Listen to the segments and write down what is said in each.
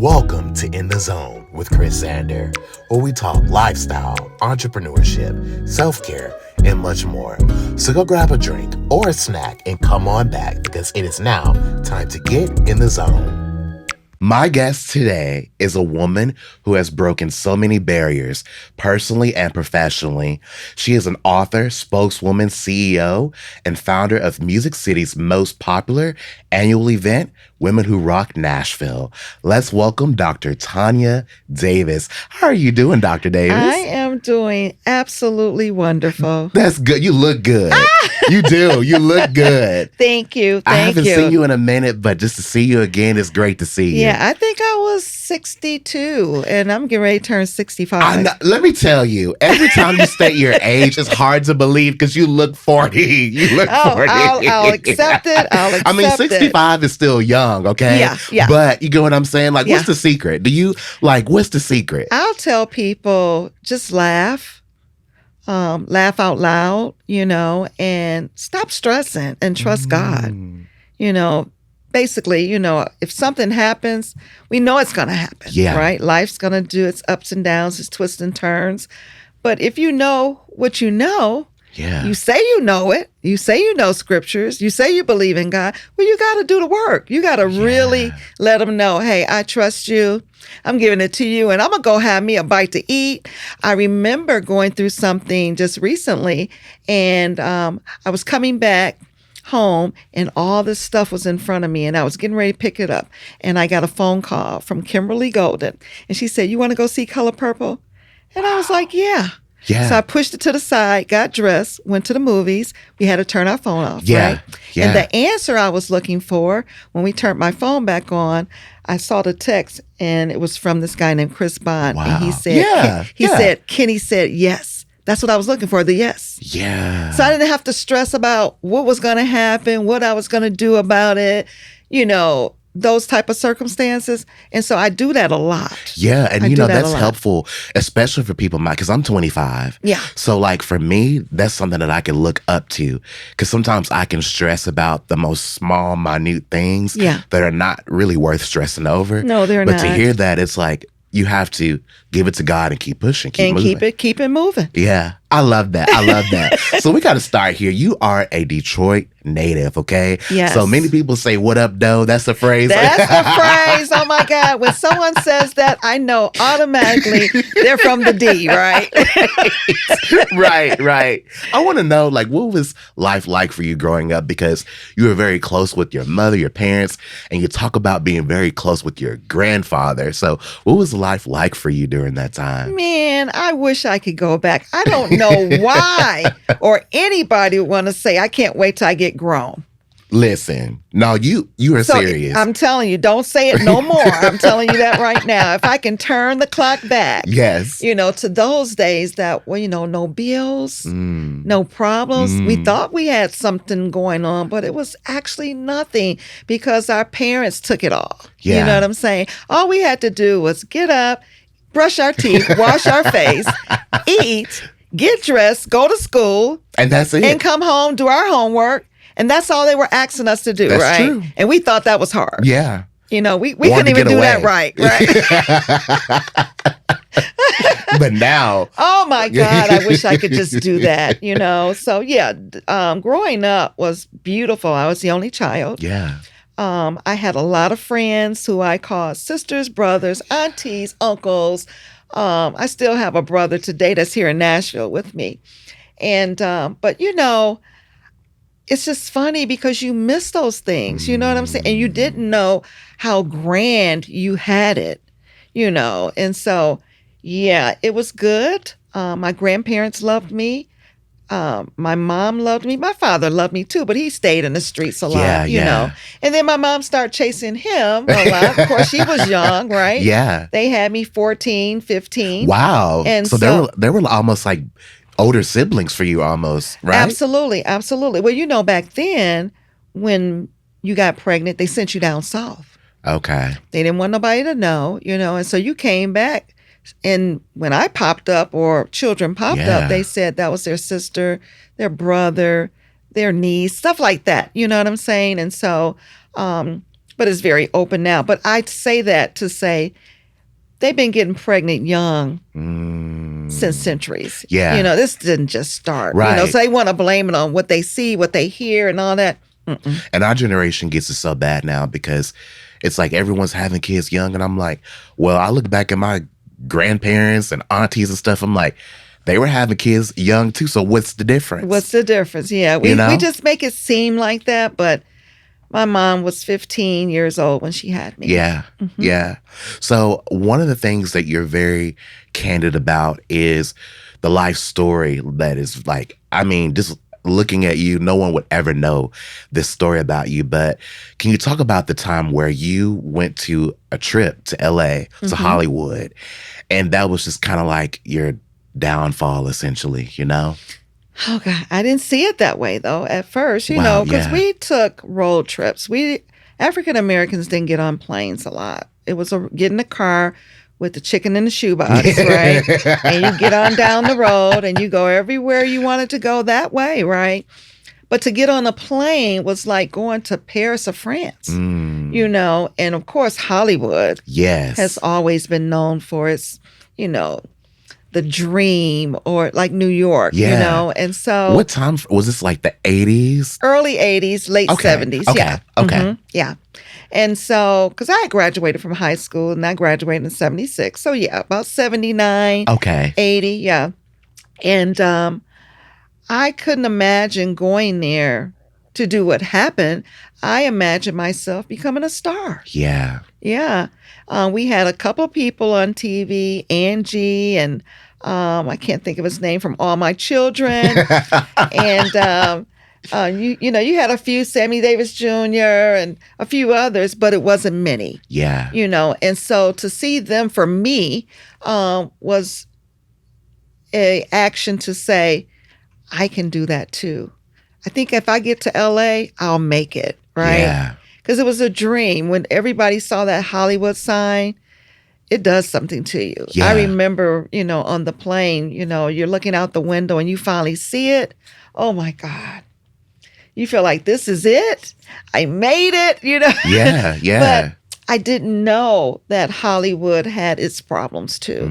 Welcome to In the Zone with Chris Zander, where we talk lifestyle, entrepreneurship, self-care, and much more. So go grab a drink or a snack and come on back because it is now time to get in the zone. My guest today is a woman who has broken so many barriers, personally and professionally. She is an author, spokeswoman, CEO, and founder of Music City's most popular annual event, Women Who Rock Nashville. Let's welcome Dr. Tanya Davis. How are you doing, Dr. Davis? I am doing absolutely wonderful. That's good. You look good. You do. You look good. Thank you. I haven't seen you in a minute, but just to see you again, it's great to see you. Yeah, I think I was 62 and I'm getting ready to turn 65. Let me tell you, every time you state your age, it's hard to believe because you look 40. You look 40. I'll accept it. I mean, 65 is still young, okay? Yeah. But you get what I'm saying? Like, what's the secret? What's the secret? I'll tell people, just laugh. Laugh out loud, and stop stressing and trust God. Basically, if something happens, we know it's going to happen, right? Life's going to do its ups and downs, its twists and turns. But if you know what you know, you say you know it, you say you know scriptures, you say you believe in God, well, you got to do the work. You got to really let them know, hey, I trust you. I'm giving it to you, and I'm going to go have me a bite to eat. I remember going through something just recently, and I was coming back home, and all this stuff was in front of me, and I was getting ready to pick it up, and I got a phone call from Kimberly Golden, and she said, you want to go see Color Purple? And I was like, yeah. So I pushed it to the side, got dressed, went to the movies. We had to turn our phone off, right? And the answer I was looking for, when we turned my phone back on, I saw the text, and it was from this guy named Chris Bond. Wow. And he said, Kenny said yes. That's what I was looking for, the yes. Yeah. So I didn't have to stress about what was going to happen, what I was going to do about it, those type of circumstances. And so I do that a lot. Yeah. And that's helpful, especially for people because I'm 25. Yeah. So like for me, that's something that I can look up to because sometimes I can stress about the most small, minute things that are not really worth stressing over. No, they're not. But to hear that, it's like you have to give it to God and keep pushing, keep moving. Keep it moving. Yeah. I love that. So we got to start here. You are a Detroit native, okay? Yes. So many people say, what up, doe? That's the phrase. That's the phrase. Oh, my God. When someone says that, I know automatically they're from the D, right? Right. I want to know, what was life like for you growing up? Because you were very close with your mother, your parents, and you talk about being very close with your grandfather. So what was life like for you during that time? Man, I wish I could go back. I don't know why or anybody would want to say, I can't wait till I get grown. Listen, no, you are serious. I'm telling you, don't say it no more. I'm telling you that right now. If I can turn the clock back, to those days that, no bills, no problems. We thought we had something going on, but it was actually nothing because our parents took it all. Yeah. You know what I'm saying? All we had to do was get up, brush our teeth, wash our face, eat, get dressed, go to school. And that's it. And come home, do our homework. And that's all they were asking us to do, that's right? True. And we thought that was hard. Yeah. We couldn't even do that right? But now. Oh, my God. I wish I could just do that, So, growing up was beautiful. I was the only child. Yeah. I had a lot of friends who I called sisters, brothers, aunties, uncles. I still have a brother today that's here in Nashville with me. And, but it's just funny because you miss those things, you know what I'm saying? And you didn't know how grand you had it, And so, it was good. My grandparents loved me. My mom loved me. My father loved me too, but he stayed in the streets a lot, you know. And then my mom started chasing him a lot. Of course, she was young, right? Yeah. They had me 14, 15. Wow. And so they were almost like older siblings for you almost, right? Absolutely. Well, back then, when you got pregnant, they sent you down south. Okay. They didn't want nobody to know, and so you came back. And when I popped up or children popped up, they said that was their sister, their brother, their niece, stuff like that. You know what I'm saying? And so but it's very open now. But I'd say that to say they've been getting pregnant young since centuries. Yeah. You know, this didn't just start. Right. You know, so they want to blame it on what they see, what they hear, and all that. And our generation gets it so bad now because it's like everyone's having kids young. And I'm like, well, I look back at my grandparents and aunties and stuff. I'm like, they were having kids young too. So what's the difference? What's the difference? Yeah. We just make it seem like that. But my mom was 15 years old when she had me. Yeah. Yeah. So one of the things that you're very candid about is the life story that is like, I mean, just looking at you, no one would ever know this story about you. But can you talk about the time where you went to a trip to LA, to Hollywood, and that was just kind of like your downfall, essentially, you know? Oh, God. I didn't see it that way, though, at first, you know, because we took road trips. African Americans didn't get on planes a lot. It was get in a car with the chicken in the shoebox, right? And you get on down the road and you go everywhere you wanted to go that way, right? But to get on a plane was like going to Paris or France, you know? And of course, Hollywood has always been known for its, you know, the dream, or like New York, you know? And so... What time was this, like the 80s? Early 80s, late 70s, Okay. Yeah. And so, because I had graduated from high school and I graduated in 76. So yeah, about 79, 80, yeah. And I couldn't imagine going there to do what happened. I imagined myself becoming a star. Yeah. Yeah. We had a couple of people on TV, Angie and I can't think of his name, from All My Children. And you had a few, Sammy Davis Jr. and a few others, but it wasn't many. Yeah. You know, and so to see them for me was a action to say, I can do that too. I think if I get to LA, I'll make it, right? Yeah. Because it was a dream. When everybody saw that Hollywood sign, it does something to you. Yeah. I remember, you know, on the plane, you know, you're looking out the window and you finally see it. Oh my God. You feel like this is it. I made it, you know? Yeah, yeah. But I didn't know that Hollywood had its problems too.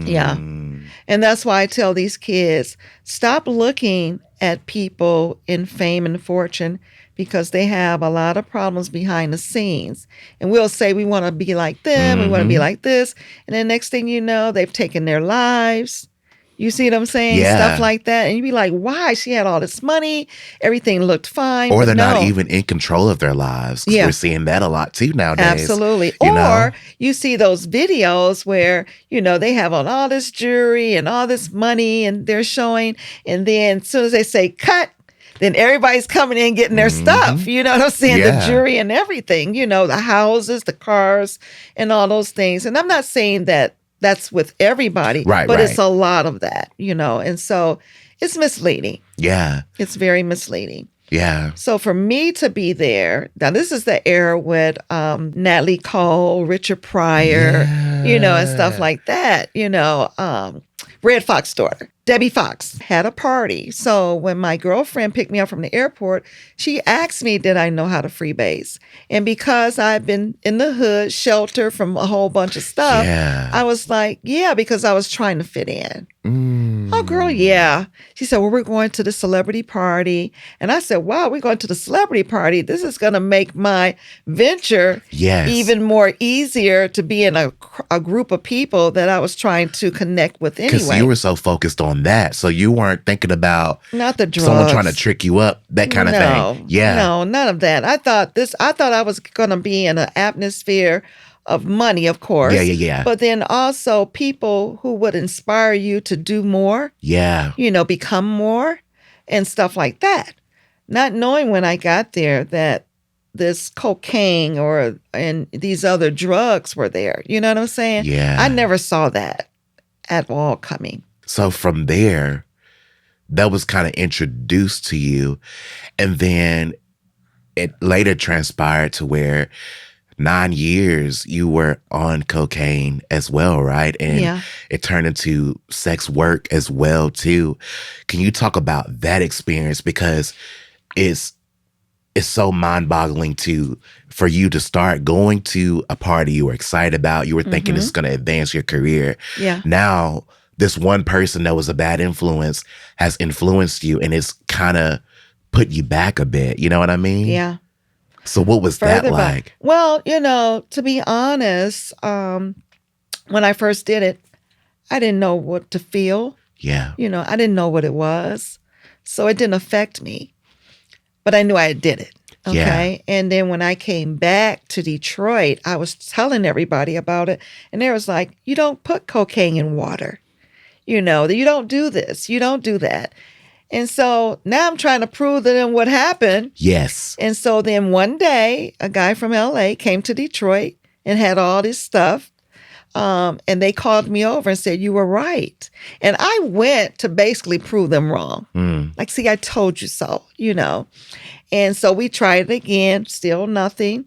Yeah. And that's why I tell these kids, stop looking at people in fame and fortune, because they have a lot of problems behind the scenes. And we'll say we want to be like them, we want to be like this. And then next thing you know, they've taken their lives. You see what I'm saying? Yeah. Stuff like that. And you'd be like, why? She had all this money. Everything looked fine. Or they're not even in control of their lives. Yeah. We're seeing that a lot too nowadays. Absolutely. Or you see those videos where, you know, they have on all this jewelry and all this money and they're showing. And then as soon as they say cut, then everybody's coming in getting their stuff. You know what I'm saying? Yeah. The jewelry and everything, you know, the houses, the cars, and all those things. And I'm not saying that that's with everybody, but it's a lot of that, you know, and so it's misleading. Yeah. It's very misleading. Yeah. So for me to be there, now this is the era with Natalie Cole, Richard Pryor, you know, and stuff like that, you know, Red Fox's daughter, Debbie Fox, had a party. So when my girlfriend picked me up from the airport, she asked me, did I know how to freebase? And because I've been in the hood, sheltered from a whole bunch of stuff, I was like, yeah, because I was trying to fit in. Oh, girl, yeah. She said, well, we're going to the celebrity party. And I said, wow, we're going to the celebrity party. This is going to make my venture even more easier to be in a group of people that I was trying to connect with anyway. Because you were so focused on that. So you weren't thinking about not the drugs, someone trying to trick you up, that kind of thing. Yeah. No, none of that. I thought I was going to be in an atmosphere of money, of course. Yeah. But then also people who would inspire you to do more. Yeah. You know, become more and stuff like that. Not knowing when I got there that this cocaine and these other drugs were there. You know what I'm saying? Yeah. I never saw that at all coming. So from there, that was kind of introduced to you. And then it later transpired to where 9 years you were on cocaine as well, right? And it turned into sex work as well, too. Can you talk about that experience? Because it's it's so mind-boggling for you to start going to a party you were excited about. You were thinking this is going to advance your career. Yeah. Now, this one person that was a bad influence has influenced you, and it's kind of put you back a bit. You know what I mean? Yeah. So what was that like? Well, to be honest, when I first did it, I didn't know what to feel. Yeah. I didn't know what it was. So it didn't affect me. But I knew I did it. Okay. Yeah. And then when I came back to Detroit, I was telling everybody about it. And they was like, you don't put cocaine in water. You don't do this. You don't do that. And so now I'm trying to prove that in what happened. Yes. And so then one day, a guy from LA came to Detroit and had all this stuff. And they called me over and said, you were right. And I went to basically prove them wrong. Like, see, I told you so, And so we tried it again, still nothing.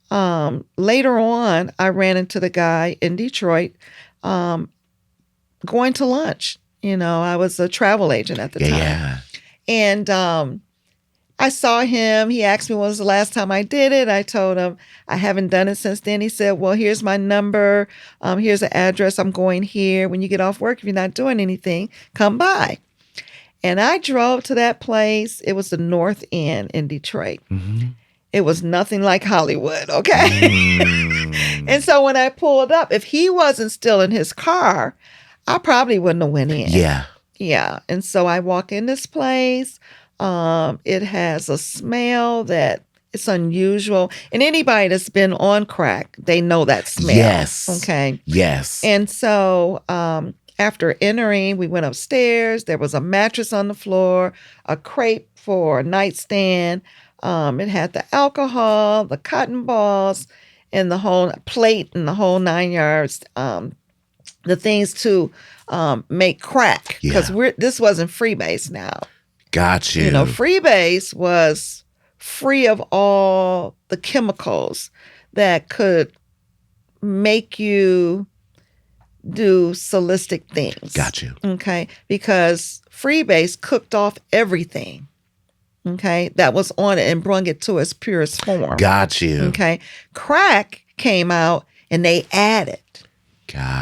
Later on, I ran into the guy in Detroit going to lunch. I was a travel agent at the time. Yeah. And I saw him. He asked me when was the last time I did it. I told him I haven't done it since then. He said, well, here's my number. Here's the address. I'm going here. When you get off work, if you're not doing anything, come by. And I drove to that place. It was the North End in Detroit. Mm-hmm. It was nothing like Hollywood, okay? And so when I pulled up, if he wasn't still in his car, I probably wouldn't have went in. Yeah. Yeah. And so I walk in this place. It has a smell that it's unusual. And anybody that's been on crack, they know that smell. Yes. Okay. Yes. And so after entering, we went upstairs. There was a mattress on the floor, a crepe for a nightstand. It had the alcohol, the cotton balls, and the whole plate and the whole 9 yards. The things to make crack, because this wasn't freebase now. Got you. Freebase was free of all the chemicals that could make you do sadistic things. Got you. Okay, because freebase cooked off everything. Okay, that was on it and brought it to its purest form. Got you. Okay, crack came out and they added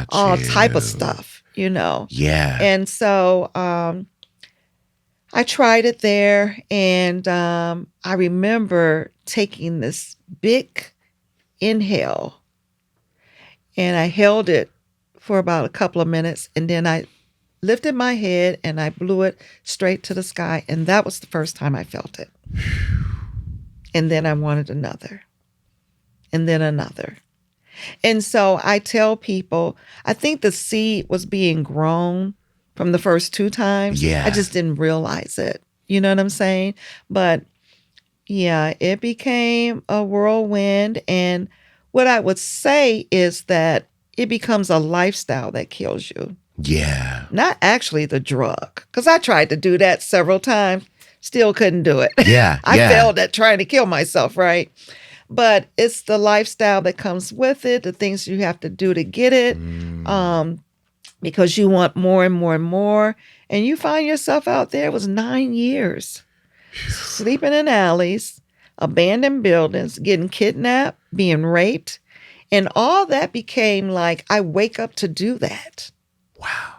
all type of stuff, Yeah. And so I tried it there, and I remember taking this big inhale, and I held it for about a couple of minutes, and then I lifted my head and I blew it straight to the sky, and that was the first time I felt it. And then I wanted another, and then another. And so I tell people, I think the seed was being grown from the first 2 times. Yeah. I just didn't realize it. You know what I'm saying? But yeah, it became a whirlwind. And what I would say is that it becomes a lifestyle that kills you. Yeah. Not actually the drug. Because I tried to do that several times. Still couldn't do it. Yeah. I failed at trying to kill myself, right? But it's the lifestyle that comes with it, the things you have to do to get it, because you want more and more and more. And you find yourself out there. It was 9 years, sleeping in alleys, abandoned buildings, getting kidnapped, being raped. And all that became like, I wake up to do that. Wow.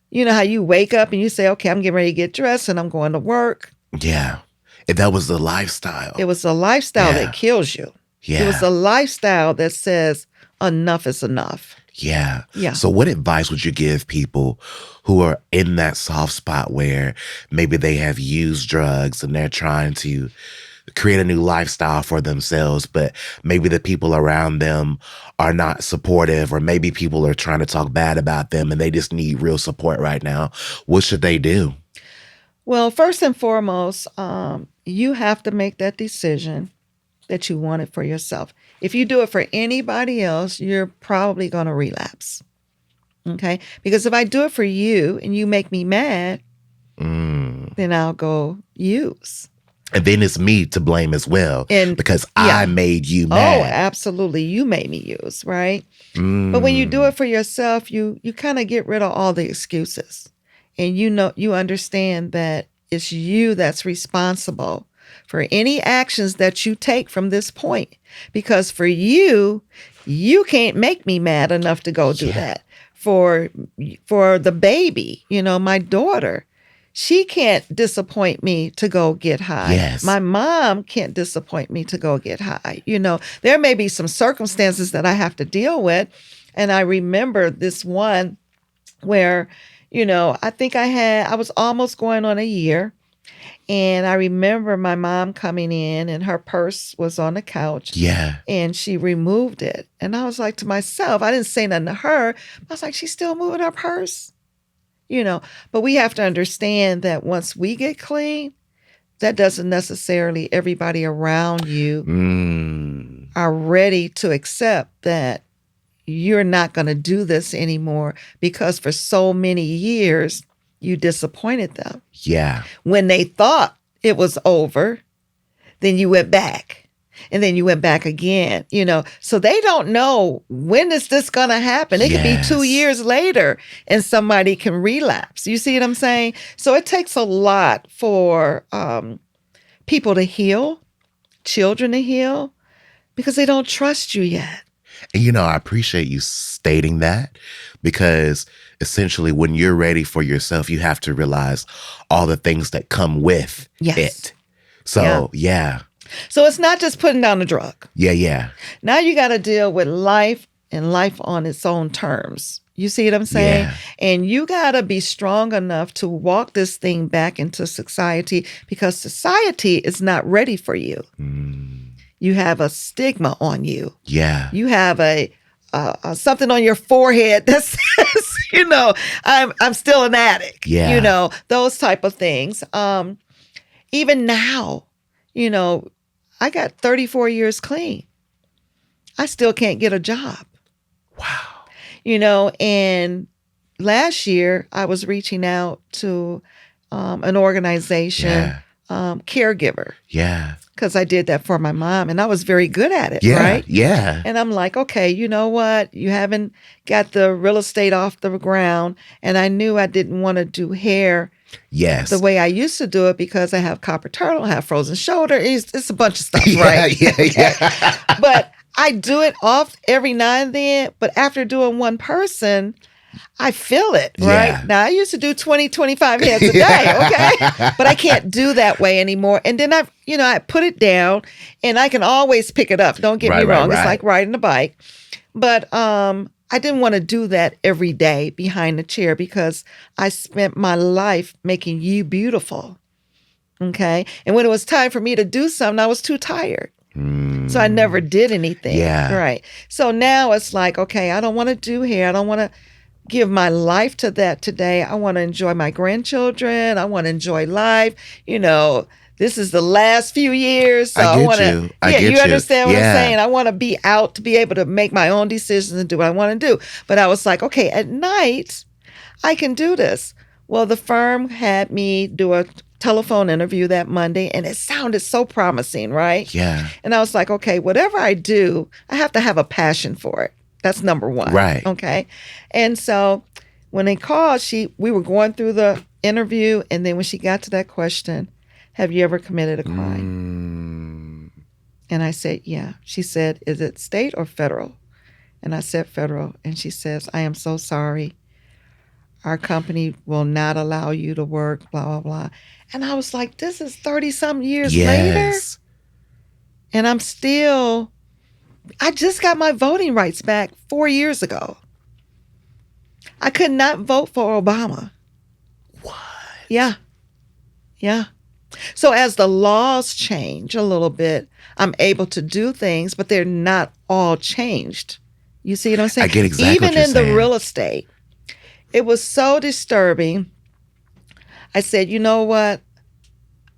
You know how you wake up and you say, okay, I'm getting ready to get dressed and I'm going to work. Yeah. And that was the lifestyle. It was the lifestyle that kills you. Yeah. It was the lifestyle that says enough is enough. Yeah. Yeah. So what advice would you give people who are in that soft spot where maybe they have used drugs and they're trying to create a new lifestyle for themselves, but maybe the people around them are not supportive, or maybe people are trying to talk bad about them and they just need real support right now? What should they do? Well, first and foremost, you have to make that decision that you want it for yourself. If you do it for anybody else, you're probably going to relapse. Okay? Because if I do it for you and you make me mad, then I'll go use. And then it's me to blame as well, because I made you mad. Oh, absolutely. You made me use, right? But when you do it for yourself, you kind of get rid of all the excuses. And you understand that it's you that's responsible for any actions that you take from this point. Because for you can't make me mad enough to go do that. For the baby, my daughter, she can't disappoint me to go get high. Yes. My mom can't disappoint me to go get high. There may be some circumstances that I have to deal with. And I remember this one where, I think I was almost going on a year. And I remember my mom coming in and her purse was on the couch. Yeah. And she removed it. And I was like to myself, I didn't say nothing to her. I was like, she's still moving her purse. But we have to understand that once we get clean, that doesn't necessarily everybody around you are ready to accept that you're not going to do this anymore because for so many years, you disappointed them. Yeah. When they thought it was over, then you went back. And then you went back again, So they don't know when is this going to happen. It could be 2 years later and somebody can relapse. You see what I'm saying? So it takes a lot for people to heal, children to heal, because they don't trust you yet. And, I appreciate you stating that because essentially when you're ready for yourself, you have to realize all the things that come with it. So, yeah. So it's not just putting down a drug. Yeah. Now you got to deal with life and life on its own terms. You see what I'm saying? Yeah. And you got to be strong enough to walk this thing back into society because society is not ready for you. You have a stigma on you. Yeah. You have a something on your forehead that says, I'm still an addict. Yeah. Those type of things. Even now, I got 34 years clean. I still can't get a job. Wow. And last year I was reaching out to an organization, caregiver. Yeah. Because I did that for my mom and I was very good at it, right? Yeah. And I'm like, okay, you know what? You haven't got the real estate off the ground. And I knew I didn't want to do hair the way I used to do it because I have carpal tunnel, I have frozen shoulder. It's a bunch of stuff, right? Yeah. But I do it off every now and then. But after doing one person, I feel it, right? Yeah. Now, I used to do 20, 25 heads a day, okay? But I can't do that way anymore. And then I put it down and I can always pick it up. Don't get me wrong. It's like riding a bike. But I didn't want to do that every day behind the chair because I spent my life making you beautiful, okay? And when it was time for me to do something, I was too tired. So I never did anything, right? So now it's like, okay, I don't want to do hair. I don't want to give my life to that today. I want to enjoy my grandchildren. I want to enjoy life. This is the last few years. So I want to, you understand what I'm saying? I want to be out to be able to make my own decisions and do what I want to do. But I was like, okay, at night, I can do this. Well, the firm had me do a telephone interview that Monday and it sounded so promising, right? Yeah. And I was like, okay, whatever I do, I have to have a passion for it. That's number one. Right. Okay. And so when they called, we were going through the interview. And then when she got to that question, have you ever committed a crime? And I said, yeah. She said, is it state or federal? And I said, federal. And she says, I am so sorry. Our company will not allow you to work, blah, blah, blah. And I was like, this is 30-something years later. And I just got my voting rights back 4 years ago. I could not vote for Obama. What? Yeah. So as the laws change a little bit, I'm able to do things, but they're not all changed. You see what I'm saying? I get exactly Even what you're in saying. the real estate, it was so disturbing. I said, you know what?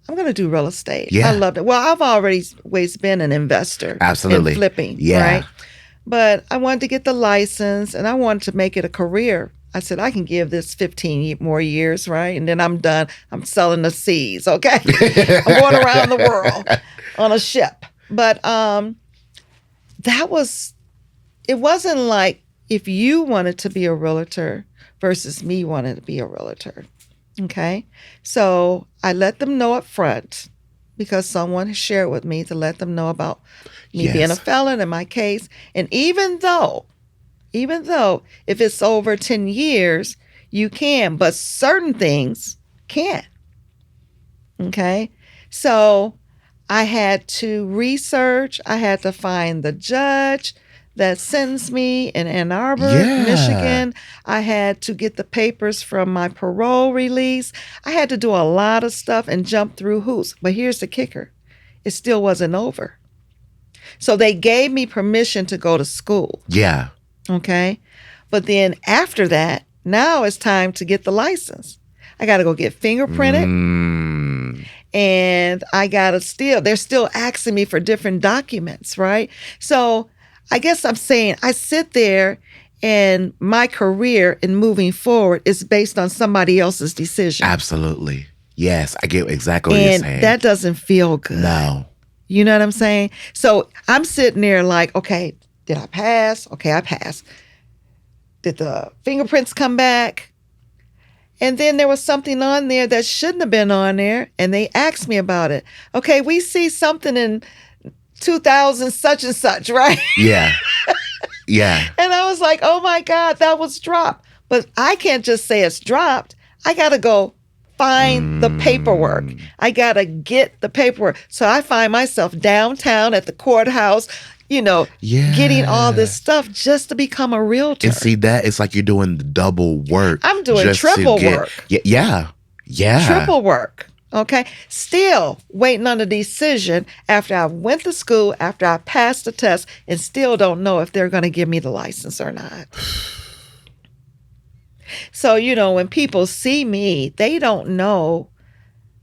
I'm going to do real estate. Yeah. I loved it. Well, I've always been an investor. Absolutely. In flipping, Yeah. right? But I wanted to get the license and I wanted to make it a career. I said, I can give this 15 more years, right? And then I'm done. I'm selling the seas, okay? I'm going around the world on a ship. But it wasn't like if you wanted to be a realtor versus me wanted to be a realtor, okay? So I let them know up front, because someone shared with me to let them know about me being a felon in my case. And even though if it's over 10 years, you can, but certain things can't. Okay. So I had to research. I had to find the judge that sentenced me in Ann Arbor, Michigan. I had to get the papers from my parole release. I had to do a lot of stuff and jump through hoops. But here's the kicker. It still wasn't over. So they gave me permission to go to school. Yeah. Okay. But then after that, now it's time to get the license. I got to go get fingerprinted. And I got to they're still asking me for different documents, right? So I guess I'm saying I sit there and my career in moving forward is based on somebody else's decision. Absolutely. Yes, I get exactly what you're saying. And that doesn't feel good. No. You know what I'm saying? So I'm sitting there like, okay, did I pass? Okay, I passed. Did the fingerprints come back? And then there was something on there that shouldn't have been on there, and they asked me about it. Okay, we see something in 2000 such and such, right? Yeah. Yeah. And I was like, oh my God, that was dropped. But I can't just say it's dropped. I got to go find the paperwork. I got to get the paperwork. So I find myself downtown at the courthouse, getting all this stuff just to become a realtor. And see, that it's like you're doing the double work. I'm doing triple work. Yeah. Triple work. Okay. Still waiting on a decision after I went to school, after I passed the test, and still don't know if they're going to give me the license or not. So, when people see me, they don't know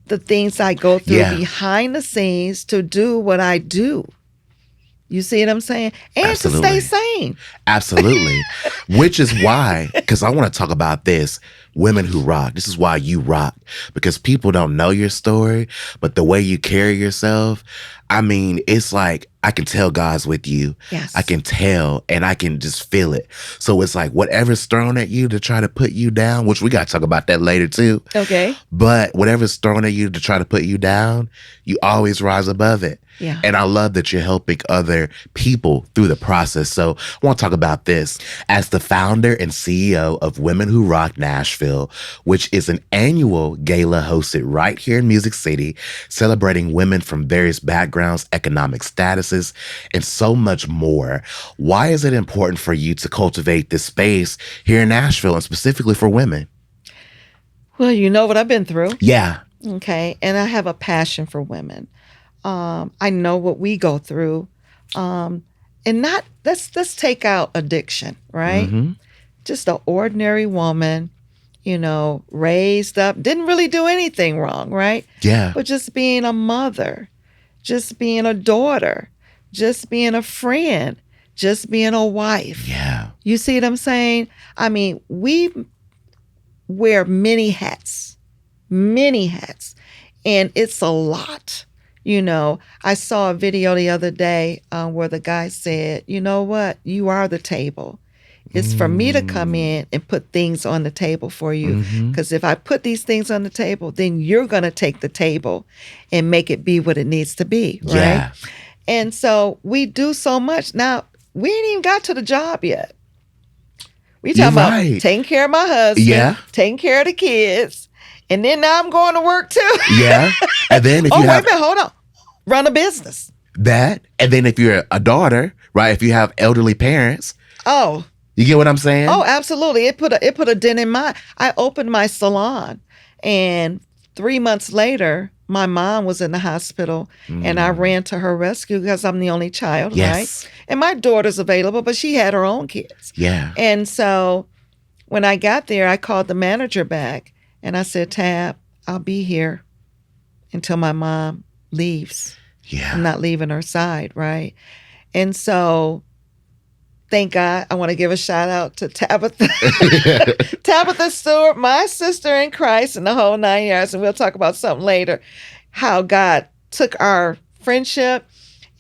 the things I go through behind the scenes to do what I do. You see what I'm saying? And Absolutely. to stay sane. Absolutely. Which is why, because I want to talk about this, Women Who Rock. This is why you rock. Because people don't know your story, but the way you carry yourself, I mean, it's like, I can tell God's with you. Yes. I can tell, and I can just feel it. So it's like whatever's thrown at you to try to put you down, which we got to talk about that later too. Okay. But whatever's thrown at you to try to put you down, you always rise above it. Yeah. And I love that you're helping other people through the process. So I want to talk about this. As the founder and CEO of Women Who Rock Nashville, which is an annual gala hosted right here in Music City, celebrating women from various backgrounds, economic statuses, and so much more. Why is it important for you to cultivate this space here in Nashville and specifically for women? Well, you know what I've been through. Yeah. Okay. And I have a passion for women. I know what we go through. And let's take out addiction, right? Mm-hmm. Just an ordinary woman, raised up, didn't really do anything wrong, right? Yeah. But just being a mother, just being a daughter, just being a friend, just being a wife. Yeah. You see what I'm saying? I mean, we wear many hats, and it's a lot. I saw a video the other day where the guy said, you know what? You are the table. It's for me to come in and put things on the table for you. Because if I put these things on the table, then you're going to take the table and make it be what it needs to be, right? Yeah. And so we do so much. Now, we ain't even got to the job yet. We talking about taking care of my husband, taking care of the kids, and then now I'm going to work too. Yeah. And then if you wait a minute, hold on. Run a business. That, and then if you're a daughter, right? If you have elderly parents. Oh. You get what I'm saying? Oh, absolutely. It put a dent in I opened my salon, and 3 months later, my mom was in the hospital, and I ran to her rescue because I'm the only child, right? And my daughter's available, but she had her own kids. Yeah. And so when I got there, I called the manager back, and I said, Tab, I'll be here until my mom leaves. Yeah. I'm not leaving her side, right? And so thank God, I want to give a shout out to Tabitha. Tabitha Stewart, my sister in Christ, and the whole 9 yards. And we'll talk about something later. How God took our friendship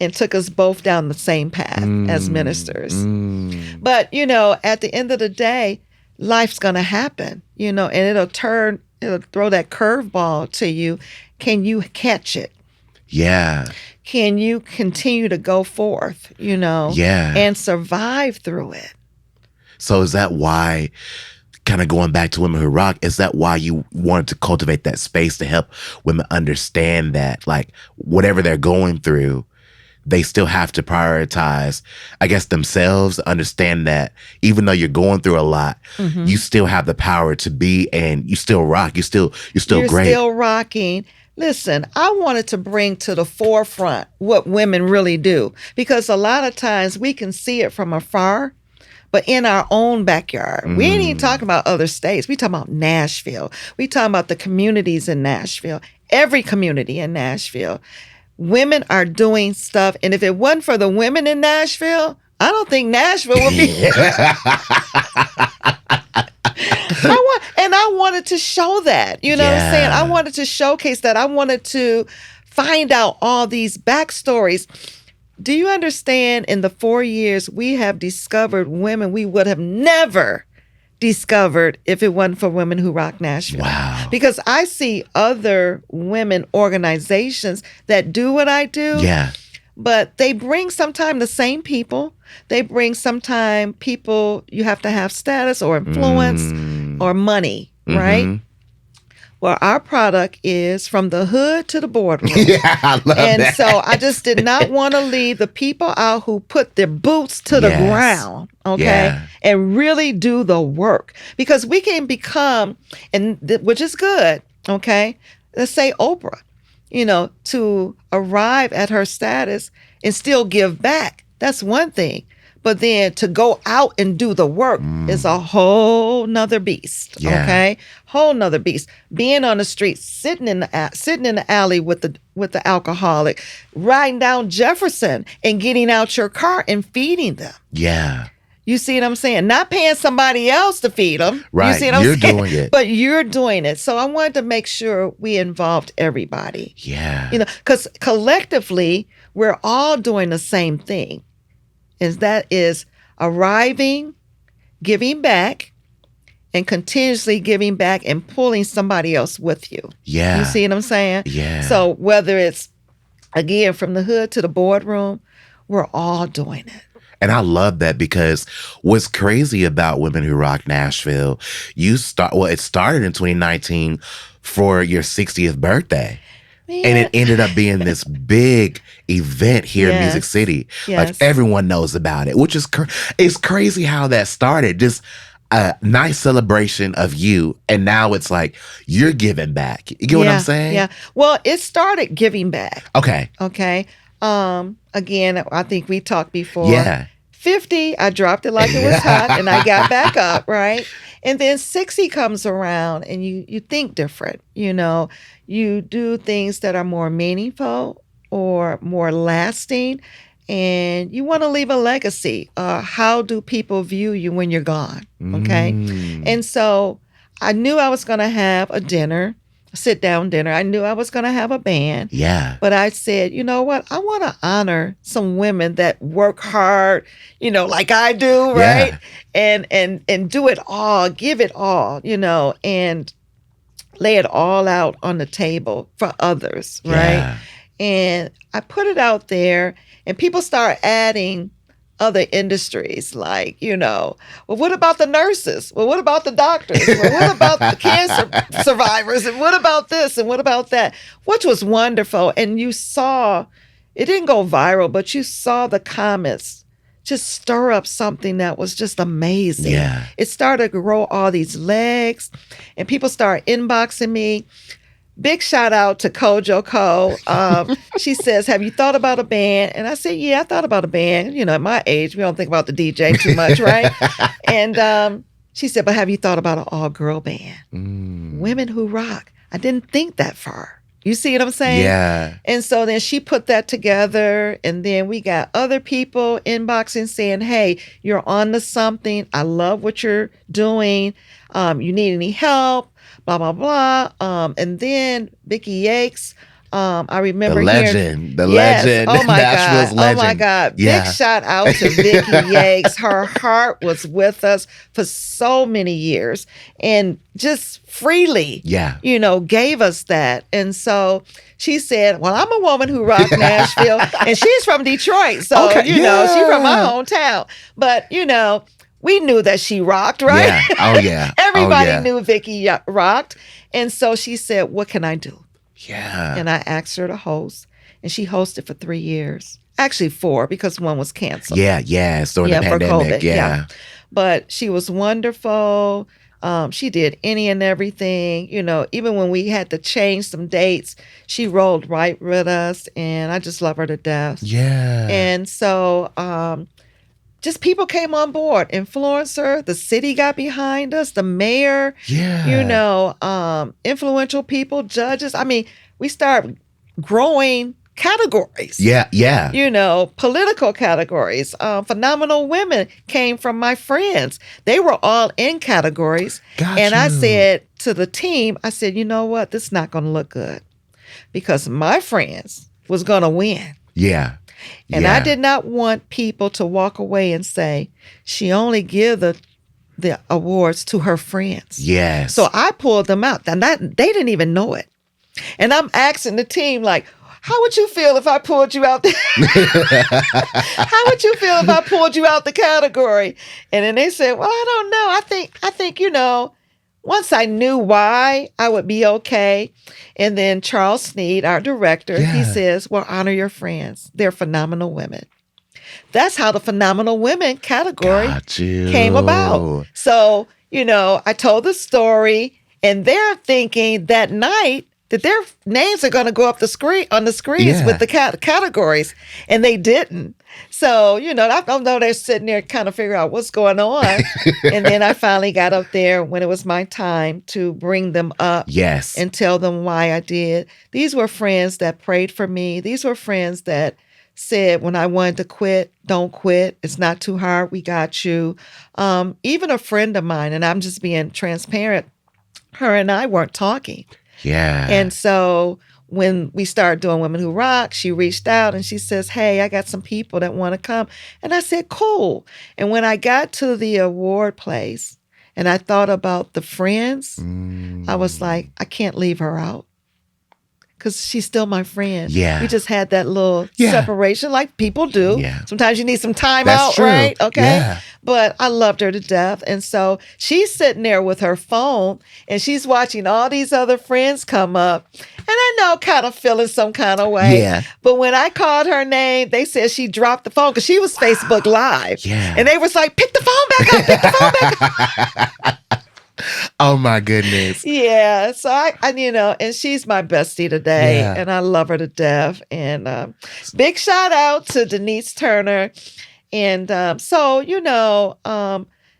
and took us both down the same path as ministers. But, at the end of the day, life's going to happen, and it'll throw that curveball to you. Can you catch it? Yeah. Can you continue to go forth, and survive through it? So is that why, kind of going back to Women Who Rock, is that why you wanted to cultivate that space to help women understand that, like, whatever they're going through, they still have to prioritize, I guess, themselves, understand that even though you're going through a lot, you still have the power to be, and you still rock. You're still You're great. Still rocking. Listen, I wanted to bring to the forefront what women really do, because a lot of times we can see it from afar, but in our own backyard. We ain't even talking about other states. We talking about Nashville. We talking about the communities in Nashville, every community in Nashville. Women are doing stuff, and if it wasn't for the women in Nashville, I don't think Nashville would be. I wanted to show that, what I'm saying? I wanted to showcase that. I wanted to find out all these backstories. Do you understand? In the 4 years, we have discovered women we would have never discovered if it wasn't for Women Who Rock Nashville. Wow. Because I see other women organizations that do what I do. Yeah. But they bring sometimes the same people. They bring sometimes people you have to have status or influence or money, right? Well, our product is from the hood to the boardroom. Yeah, I love that. And so I just did not want to leave the people out who put their boots to the ground, okay, and really do the work. Because we can become, which is good, okay, let's say Oprah, to arrive at her status and still give back. That's one thing. But then to go out and do the work is a whole nother beast. Okay, whole nother beast. Being on the street, sitting in the alley with the alcoholic, riding down Jefferson and getting out your car and feeding them. Yeah. You see what I'm saying? Not paying somebody else to feed them. Right. You see what I'm You're saying? doing it. But you're doing it. So I wanted to make sure we involved everybody. Yeah. Because collectively we're all doing the same thing. That is arriving, giving back, and continuously giving back and pulling somebody else with you. Yeah. You see what I'm saying? Yeah. So whether it's, again, from the hood to the boardroom, we're all doing it. And I love that, because what's crazy about Women Who Rock Nashville, it started in 2019 for your 60th birthday. Man. And it ended up being this big event here in Music City. Yes. Like, everyone knows about it, which is it's crazy how that started. Just a nice celebration of you. And now it's like you're giving back. You get what I'm saying? Yeah. Well, it started giving back. Okay. Again, I think we talked before. Yeah. 50, I dropped it like it was hot, and I got back up, right? And then 60 comes around, and you think different. You do things that are more meaningful or more lasting, and you want to leave a legacy. How do people view you when you're gone? Okay. And so I knew I was going to have a sit-down dinner. I knew I was going to have a band. Yeah. But I said, you know what? I want to honor some women that work hard, like I do, right? Yeah. And do it all, give it all, and lay it all out on the table for others, right? Yeah. And I put it out there, and people start adding other industries, like, well, what about the nurses? Well, what about the doctors? Well, what about the cancer survivors? And what about this? And what about that? Which was wonderful. And you saw, it didn't go viral, but you saw the comments just stir up something that was just amazing. Yeah. It started to grow all these legs, and people started inboxing me. Big shout out to Kojo Co. She says, have you thought about a band? And I said, yeah, I thought about a band. At my age, we don't think about the DJ too much, right? And she said, but have you thought about an all-girl band? Women Who Rock. I didn't think that far. You see what I'm saying? Yeah. And so then she put that together, and then we got other people inboxing saying, hey, you're on to something. I love what you're doing. You need any help? Blah, blah, blah. And then Vicky Yakes I remember the legend. Oh my Nashville's God. legend. Oh my God. Yeah. Big shout out to Vicky Yates. Her heart was with us for so many years and just freely, gave us that. And so she said, well, I'm a woman who rock Nashville, and she's from Detroit. So, she's from my hometown. But, we knew that she rocked, right? Yeah. Oh, yeah. Everybody knew Vicky rocked. And so she said, what can I do? Yeah. And I asked her to host, and she hosted for 3 years. Actually 4, because one was canceled. Yeah. So the pandemic. For COVID. Yeah. But she was wonderful. She did any and everything. Even when we had to change some dates, she rolled right with us, and I just love her to death. Yeah. And so just people came on board. Influencer, the city got behind us, the mayor, influential people, judges. I mean, we start growing categories. Yeah. Political categories. Phenomenal women came from my friends. They were all in categories. And I said to the team, I said, you know what? This is not going to look good, because my friends was going to win. Yeah. And I did not want people to walk away and say, she only give the awards to her friends. Yes. So I pulled them out. And they didn't even know it. And I'm asking the team, like, how would you feel if I pulled you out? How would you feel if I pulled you out the category? And then they said, well, I don't know. I think, once I knew why, I would be okay. And then Charles Sneed, our director, he says, well, honor your friends. They're phenomenal women. That's how the phenomenal women category came about. So, I told the story, and they're thinking that night that their names are going to go up on the screens with the categories, and they didn't. So, I don't know, they're sitting there kind of figuring out what's going on. And then I finally got up there when it was my time to bring them up and tell them why I did. These were friends that prayed for me. These were friends that said when I wanted to quit, don't quit. It's not too hard. We got you. Even a friend of mine, and I'm just being transparent, her and I weren't talking. Yeah. And so when we started doing Women Who Rock, she reached out and she says, hey, I got some people that want to come. And I said, cool. And when I got to the award place and I thought about the friends, I was like, I can't leave her out, because she's still my friend. Yeah. We just had that little separation like people do. Yeah. Sometimes you need some time That's out, true. right? Okay. Yeah. But I loved her to death. And so she's sitting there with her phone and she's watching all these other friends come up. And I know, kind of feeling some kind of way. Yeah. But when I called her name, they said she dropped the phone because she was Facebook Live. Yeah. And they was like, pick the phone back up, pick the phone back up. Oh my goodness. Yeah. So I and she's my bestie today, and I love her to death. And big shout out to Denise Turner. And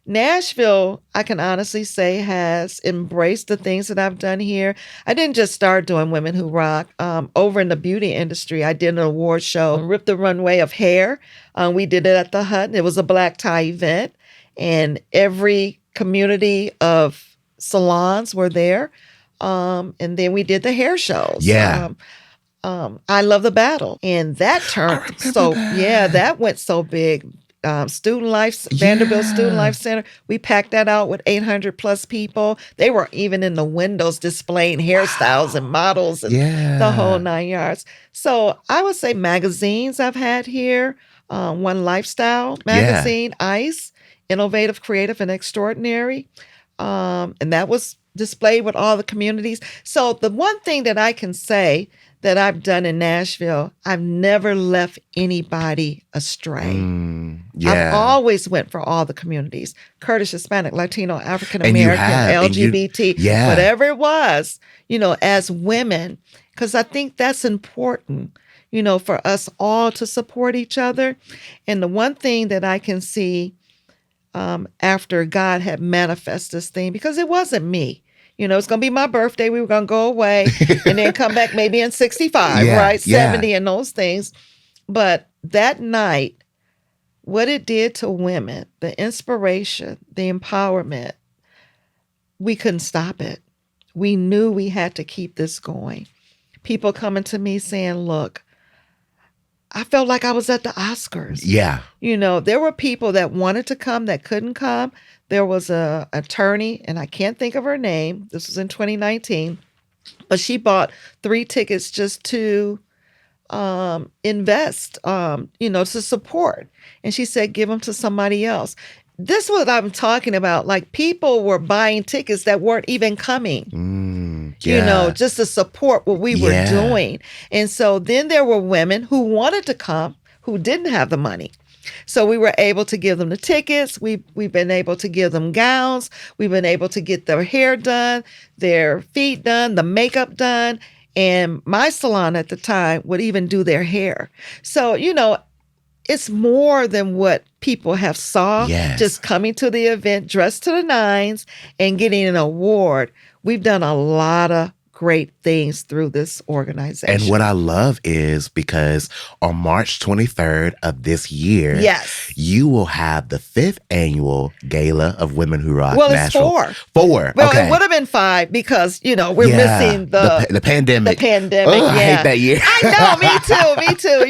Nashville, I can honestly say, has embraced the things that I've done here. I didn't just start doing Women Who Rock. Over in the beauty industry, I did an award show, Rip the Runway of Hair. We did it at the Hut. It was a black tie event, and every community of salons were there. And then we did the hair shows. Yeah. I Love the Battle. And that turned that went so big. Student Life, Vanderbilt Student Life Center, we packed that out with 800 plus people. They were even in the windows displaying hairstyles and models and the whole 9 yards. So I would say magazines I've had here. One Lifestyle magazine, ICE, Innovative, Creative, and Extraordinary. And that was displayed with all the communities. So the one thing that I can say that I've done in Nashville, I've never left anybody astray. I've always went for all the communities: Kurdish, Hispanic, Latino, African American, LGBT, whatever it was, as women, because I think that's important, for us all to support each other. And the one thing that I can see after God had manifested this thing, because it wasn't me. It's going to be my birthday. We were going to go away and then come back maybe in 65, right? 70 and those things. But that night, what it did to women, the inspiration, the empowerment, we couldn't stop it. We knew we had to keep this going people coming to me saying, look, I felt like I was at the Oscars. Yeah. There were people that wanted to come that couldn't come. There was a attorney, and I can't think of her name. This was in 2019. But she bought 3 tickets just to invest, to support. And she said, give them to somebody else. This is what I'm talking about. Like, people were buying tickets that weren't even coming, just to support what we were doing. And so then there were women who wanted to come who didn't have the money. So we were able to give them the tickets. We've been able to give them gowns. We've been able to get their hair done, their feet done, the makeup done. And my salon at the time would even do their hair. So, it's more than what people have saw. Yes. Just coming to the event dressed to the nines and getting an award. We've done a lot of great things through this organization. And what I love is because on March 23rd of this year, you will have the 5th annual Gala of Women Who Rock Nashville. Well, it's 4. Well, okay. It would have been 5 because, we're missing the pandemic. The pandemic, I hate that year. I know, me too,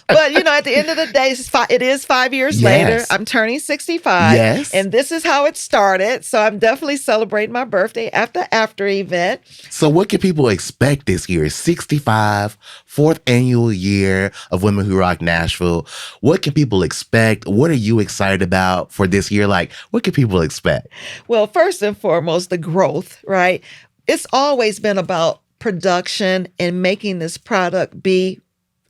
But, at the end of the day, it is 5 years later. I'm turning 65. Yes. And this is how it started. So I'm definitely celebrating my birthday after event. So what can people expect this year? 65, 4th annual year of Women Who Rock Nashville. What can people expect? What are you excited about for this year? Like, what can people expect? Well, first and foremost, the growth, right? It's always been about production and making this product be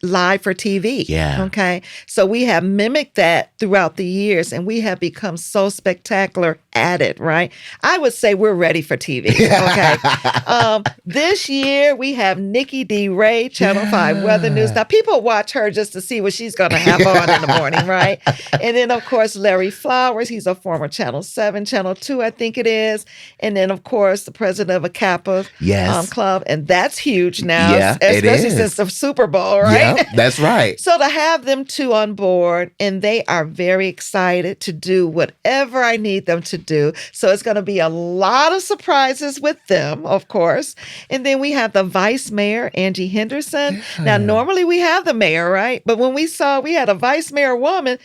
live for TV. Yeah. Okay. So we have mimicked that throughout the years, and we have become so spectacular at it, right? I would say we're ready for TV. Okay. This year we have Nikki D. Ray, Channel 5 Weather News. Now, people watch her just to see what she's going to have on in the morning, right? And then, of course, Larry Flowers. He's a former Channel 7, Channel 2, I think it is. And then, of course, the president of a Kappa club. And that's huge now, especially since the Super Bowl, right? Yep, that's right. So to have them 2 on board, and they are very excited to do whatever I need them to do. So it's going to be a lot of surprises with them, of course. And then we have the vice mayor, Angie Henderson. Now, normally we have the mayor, right? But when we saw we had a vice mayor woman,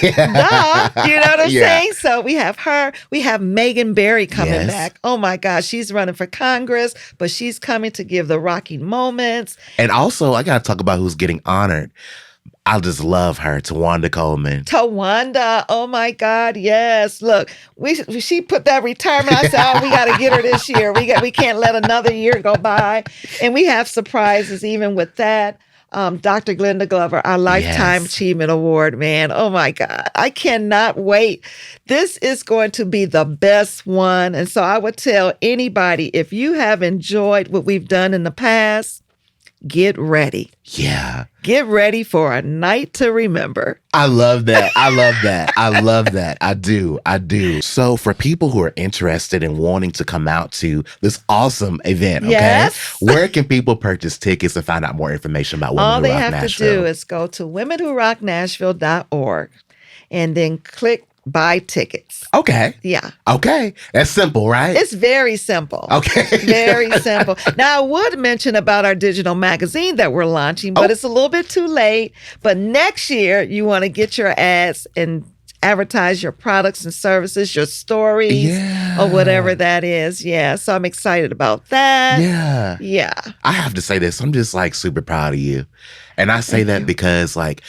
you know what I'm saying? So we have her. We have Megan Berry coming back. Oh my gosh, she's running for Congress, but she's coming to give the rocking moments. And also, I got to talk about who's getting honored. I just love her, Tawanda Coleman. Tawanda, oh my God, yes. Look, she put that retirement. I said, we got to get her this year. We can't let another year go by. And we have surprises even with that. Dr. Glenda Glover, our Lifetime Achievement Award, man. Oh my God. I cannot wait. This is going to be the best one. And so I would tell anybody, if you have enjoyed what we've done in the past, get ready. Yeah. Get ready for a night to remember. I love that. I love that. I love that. I do. So for people who are interested in wanting to come out to this awesome event, where can people purchase tickets and find out more information about Women Who Rock Nashville? All they have to do is go to womenwhorocknashville.org and then click buy tickets. Okay. Yeah. Okay. That's simple, right? It's very simple. Okay. Very simple. Now, I would mention about our digital magazine that we're launching, but it's a little bit too late. But next year, you want to get your ads and advertise your products and services, your stories, or whatever that is. Yeah. So I'm excited about that. Yeah. Yeah. I have to say this. I'm just like super proud of you. And I say that because like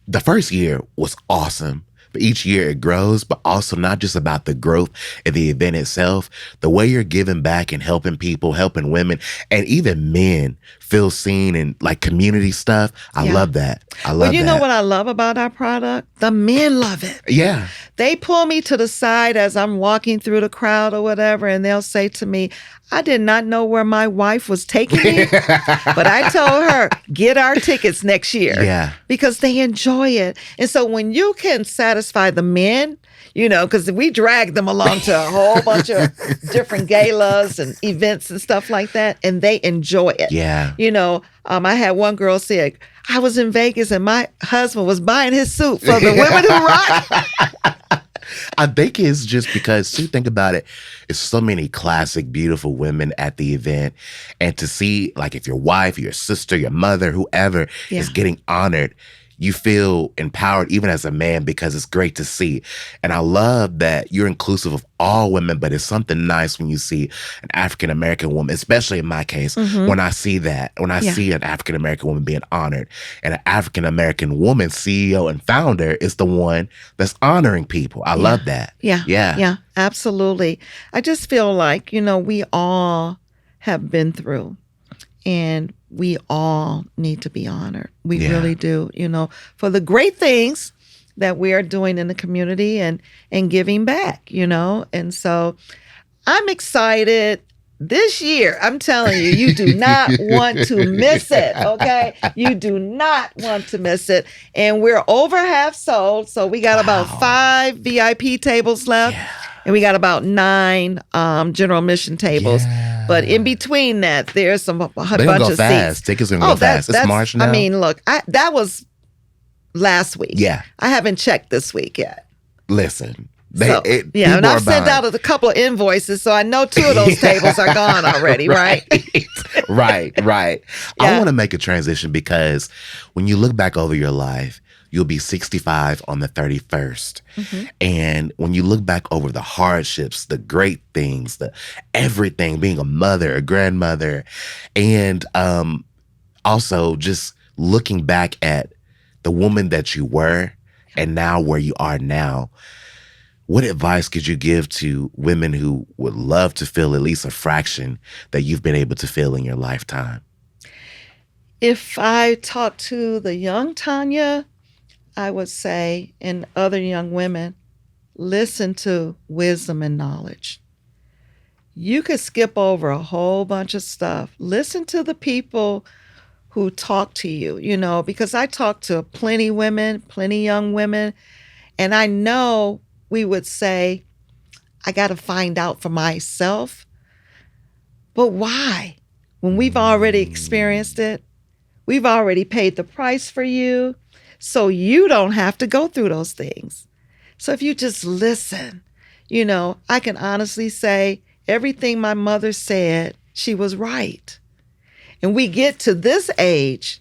the first year was awesome. But each year it grows, but also not just about the growth of the event itself, the way you're giving back and helping people, helping women, and even men feel seen and like community stuff. I love that. I love that. Well, you know what I love about our product? The men love it. Yeah. They pull me to the side as I'm walking through the crowd or whatever, and they'll say to me, I did not know where my wife was taking me, but I told her, get our tickets next year. Yeah. Because they enjoy it. And so when you can satisfy the men, because we drag them along to a whole bunch of different galas and events and stuff like that, and they enjoy it. Yeah. I had one girl say, I was in Vegas and my husband was buying his suit for the Women Who Rock. I think it's just because, too, think about it, it's so many classic, beautiful women at the event. And to see, like, if your wife, your sister, your mother, whoever is getting honored, you feel empowered even as a man because it's great to see. And I love that you're inclusive of all women, but it's something nice when you see an African-American woman, especially in my case, when I see that, when I see an African-American woman being honored, and an African-American woman CEO and founder is the one that's honoring people. I love that. Yeah, absolutely. I just feel like, we all have been through, and we all need to be honored. We really do, for the great things that we are doing in the community and giving back, And so I'm excited this year. I'm telling you, you do not want to miss it, okay? You do not want to miss it. And we're over half sold. So we got about 5 VIP tables left. Yeah. And we got about 9 general admission tables. Yeah. But in between that, there's a bunch of fast. seats. Tickets are going to go fast. It's March now. I mean, look, that was last week. Yeah. I haven't checked this week yet. Listen. And I've sent out a couple of invoices, so I know 2 of those tables are gone already, right? Right. I want to make a transition because when you look back over your life, you'll be 65 on the 31st. And when you look back over the hardships, the great things, the everything, being a mother, a grandmother, and also just looking back at the woman that you were and now where you are now, what advice could you give to women who would love to feel at least a fraction that you've been able to feel in your lifetime? If I talk to the young Tanya, I would say, and other young women, listen to wisdom and knowledge. You could skip over a whole bunch of stuff. Listen to the people who talk to you, because I talk to plenty women, plenty young women, and I know we would say, I got to find out for myself. But why? When we've already experienced it, we've already paid the price for you, so you don't have to go through those things. So if you just listen, I can honestly say everything my mother said, she was right. And we get to this age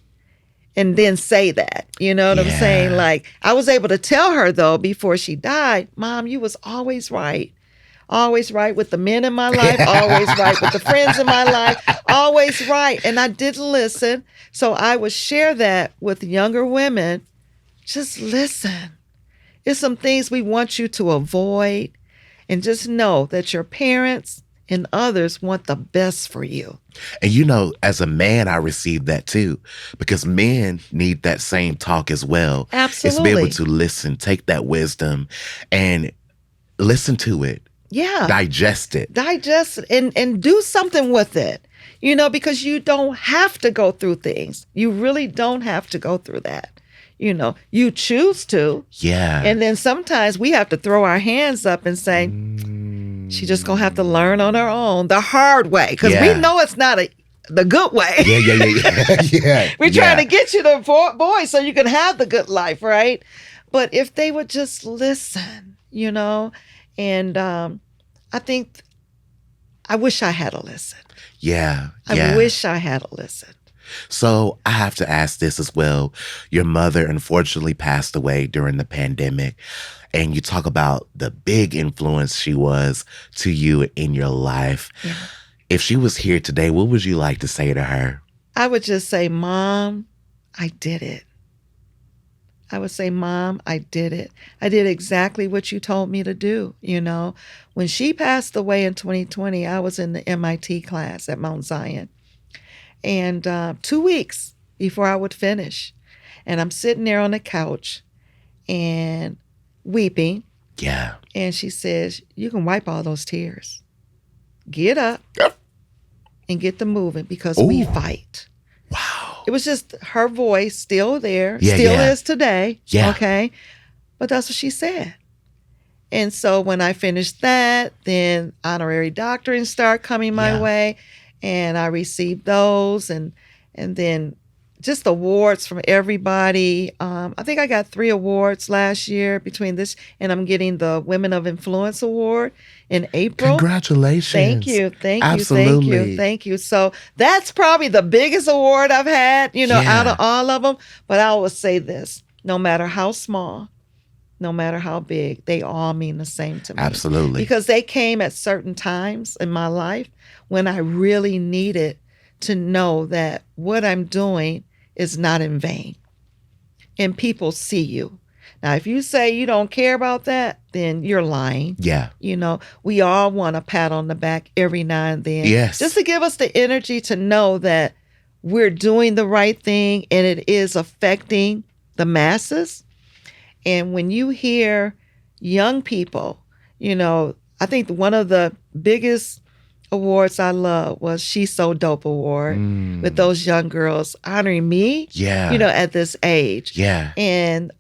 and then say that, you know what I'm saying? Like, I was able to tell her, though, before she died, Mom, you was always right. Always right with the men in my life, always right with the friends in my life, always right. And I didn't listen. So I would share that with younger women. Just listen. There's some things we want you to avoid. And just know that your parents and others want the best for you. And as a man, I received that too, because men need that same talk as well. Absolutely. It's be able to listen, take that wisdom and listen to it. Yeah. Digest it. Digest it and do something with it, because you don't have to go through things. You really don't have to go through that. You choose to. Yeah. And then sometimes we have to throw our hands up and say, she's just going to have to learn on her own the hard way. Because we know it's not the good way. Yeah. We're trying to get you the boy so you can have the good life, right? But if they would just listen, and I think I wish I had a listen. Yeah. I wish I had a listen. So I have to ask this as well. Your mother unfortunately passed away during the pandemic. And you talk about the big influence she was to you in your life. Yeah. If she was here today, what would you like to say to her? I would just say, Mom, I did it. I would say, Mom, I did it. I did exactly what you told me to do. When she passed away in 2020, I was in the MIT class at Mount Zion. And 2 weeks before I would finish. And I'm sitting there on the couch and weeping. Yeah. And she says, you can wipe all those tears. Get up and get them moving because we fight. Wow. It was just her voice still there, is today. Yeah. Okay. But that's what she said. And so when I finished that, then honorary doctorates start coming my way. And I received those. And then just awards from everybody. I think I got 3 awards last year between this, and I'm getting the Women of Influence Award in April. Congratulations. Thank you. Absolutely. Thank you. So that's probably the biggest award I've had, out of all of them. But I always say this, no matter how small, no matter how big, they all mean the same to me. Absolutely. Because they came at certain times in my life when I really needed to know that what I'm doing is not in vain. And people see you. Now, if you say you don't care about that, then you're lying. Yeah. We all want a pat on the back every now and then. Yes. Just to give us the energy to know that we're doing the right thing and it is affecting the masses. And when you hear young people, I think one of the biggest awards I love was She's So Dope Award with those young girls honoring me, at this age. Yeah. And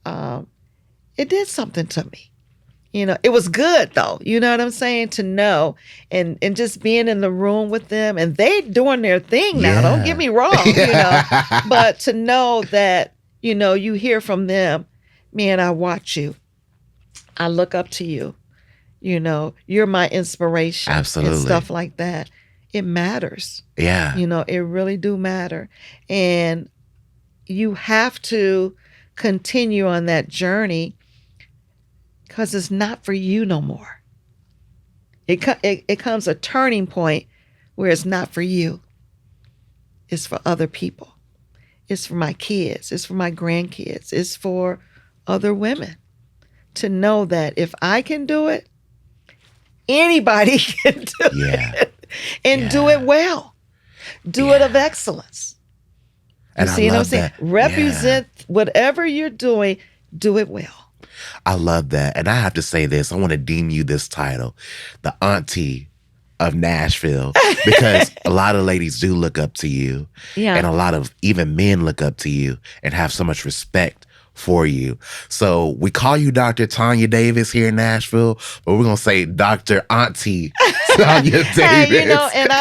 it did something to me. It was good though. You know what I'm saying? To know and just being in the room with them and they doing their thing now. Don't get me wrong, but to know that, you hear from them, man, I watch you. I look up to you. You're my inspiration. Absolutely. And stuff like that. It matters. Yeah. It really do matter. And you have to continue on that journey because it's not for you no more. It comes a turning point where it's not for you. It's for other people. It's for my kids. It's for my grandkids. It's for other women to know that if I can do it, anybody can do it. And do it well. Do it of excellence. And you see what I'm saying? That. Represent whatever you're doing, do it well. I love that. And I have to say this. I want to deem you this title, the auntie of Nashville, because a lot of ladies do look up to you. Yeah. And a lot of even men look up to you and have so much respect for you. So we call you Dr. Tanya Davis here in Nashville, but we're going to say Dr. Auntie Tanya Davis. Hey, and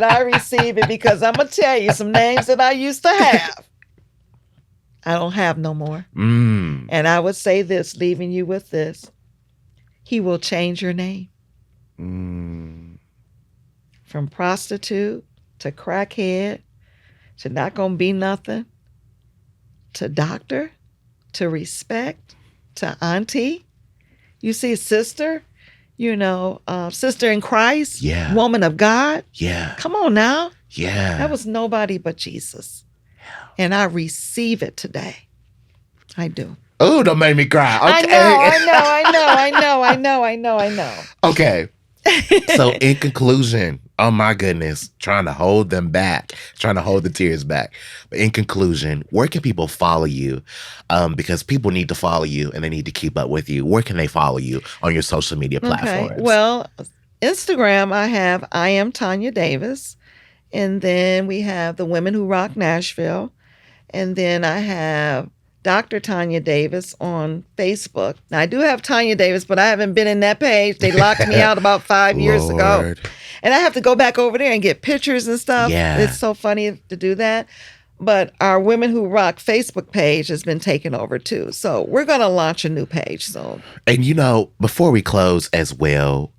I receive it because I'm going to tell you some names that I used to have. I don't have no more. And I would say this, leaving you with this. He will change your name. From prostitute to crackhead to not going to be nothing to doctor to respect to auntie. You see, sister, sister in Christ, woman of God. Yeah. Come on now. Yeah. That was nobody but Jesus. And I receive it today. I do. Oh, don't make me cry. Okay. I know. Okay. So in conclusion, oh my goodness, trying to hold them back, trying to hold the tears back. But in conclusion, where can people follow you? Because people need to follow you and they need to keep up with you. Where can they follow you on your social media platforms? Okay. Well, Instagram, I am Tanya Davis. And then we have the Women Who Rock Nashville. And then I have Dr. Tanya Davis on Facebook. Now, I do have Tanya Davis, but I haven't been in that page. They locked me out about 5 years ago. And I have to go back over there and get pictures and stuff. Yeah. It's so funny to do that. But our Women Who Rock Facebook page has been taken over too. So we're going to launch a new page soon. And before we close as well,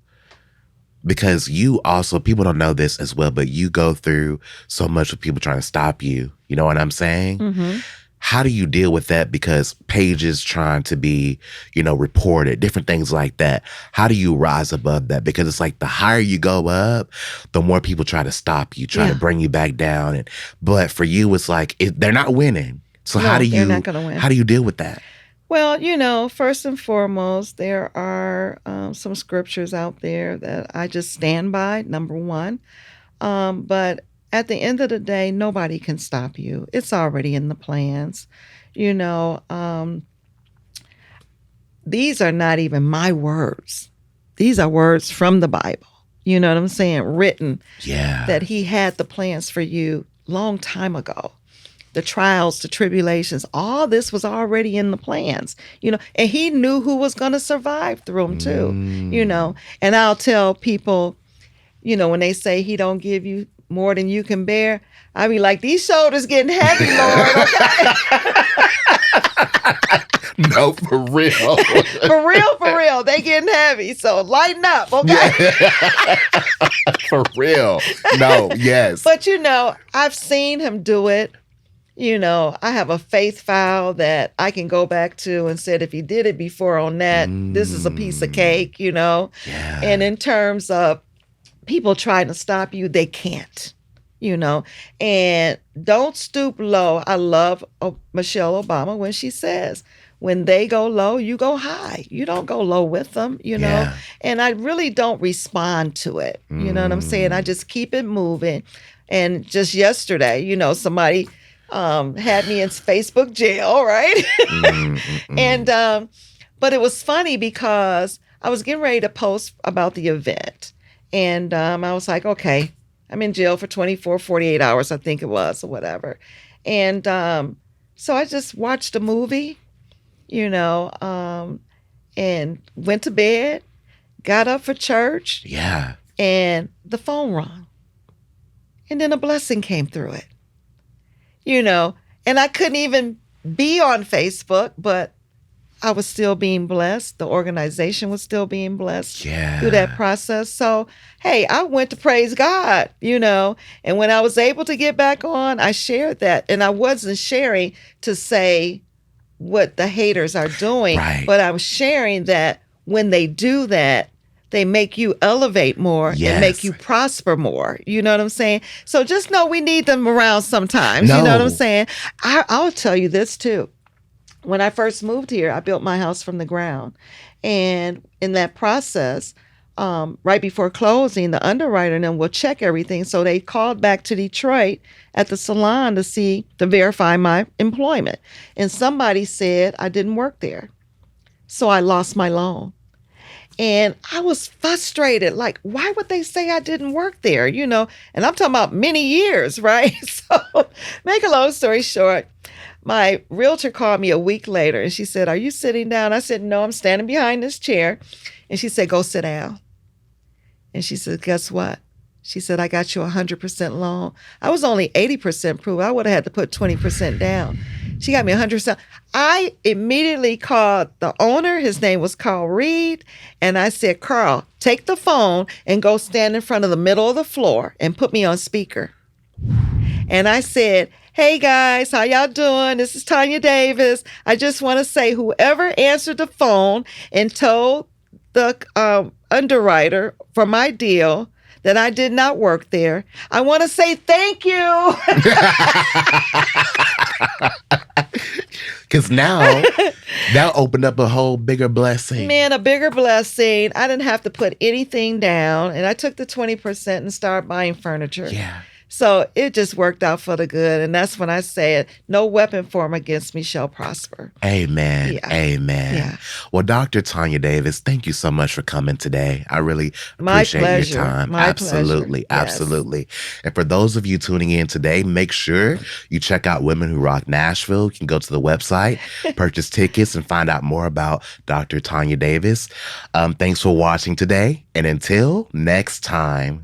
because you also, people don't know this as well, but you go through so much with people trying to stop you. You know what I'm saying? Mm-hmm. How do you deal with that? Because pages trying to be, reported, different things like that. How do you rise above that? Because it's like the higher you go up, the more people try to stop you, try to bring you back down. But for you, it's like they're not winning. So no, how do you? They're not going to win. How do you deal with that? Well, first and foremost, there are some scriptures out there that I just stand by, number one. But at the end of the day, nobody can stop you. It's already in the plans. These are not even my words. These are words from the Bible. You know what I'm saying? Written. Yeah. That he had the plans for you long time ago. The trials, the tribulations, all this was already in the plans, and he knew who was going to survive through them too, and I'll tell people, when they say he don't give you more than you can bear, I be like, these shoulders getting heavy, Lord. Okay? No, for real. For real. They getting heavy. So lighten up, okay? Yeah. For real. No, yes. But I've seen him do it. I have a faith file that I can go back to and said, if he did it before on that, this is a piece of cake, Yeah. And in terms of people trying to stop you, they can't, and don't stoop low. I love Michelle Obama when she says, when they go low, you go high. You don't go low with them, and I really don't respond to it. You know what I'm saying? I just keep it moving. And just yesterday, somebody had me in Facebook jail, right? And but it was funny because I was getting ready to post about the event. And I was like, okay, I'm in jail for 24, 48 hours, I think it was, or whatever. And so I just watched a movie, and went to bed, got up for church. Yeah. And the phone rang. And then a blessing came through it. And I couldn't even be on Facebook, but I was still being blessed. The organization was still being blessed through that process. So, hey, I went to praise God, and when I was able to get back on, I shared that. And I wasn't sharing to say what the haters are doing, but I was sharing that when they do that, they make you elevate more and make you prosper more. You know what I'm saying? So just know we need them around sometimes. You know what I'm saying? I'll tell you this too. When I first moved here, I built my house from the ground. And in that process, right before closing, the underwriter and them will check everything. So they called back to Detroit at the salon to verify my employment. And somebody said I didn't work there. So I lost my loan. And I was frustrated. Like, why would they say I didn't work there? And I'm talking about many years, right? So make a long story short, my realtor called me a week later and she said, are you sitting down? I said, no, I'm standing behind this chair. And she said, go sit down. And she said, guess what? She said, I got you 100% loan. I was only 80% approved. I would have had to put 20% down. She got me 100%. I immediately called the owner. His name was Carl Reed. And I said, Carl, take the phone and go stand in front of the middle of the floor and put me on speaker. And I said, hey guys, how y'all doing? This is Tanya Davis. I just want to say whoever answered the phone and told the underwriter for my deal that I did not work there, I want to say thank you. Because now that opened up a whole bigger blessing. Man, a bigger blessing. I didn't have to put anything down. And I took the 20% and started buying furniture. Yeah. So it just worked out for the good. And that's when I said, no weapon formed against me shall prosper. Amen. Yeah. Amen. Yeah. Well, Dr. Tanya Davis, thank you so much for coming today. I really appreciate your time. My absolutely. pleasure. Absolutely. Yes. And for those of you tuning in today, make sure you check out Women Who Rock Nashville. You can go to the website, purchase tickets, and find out more about Dr. Tanya Davis. Thanks for watching today. And until next time.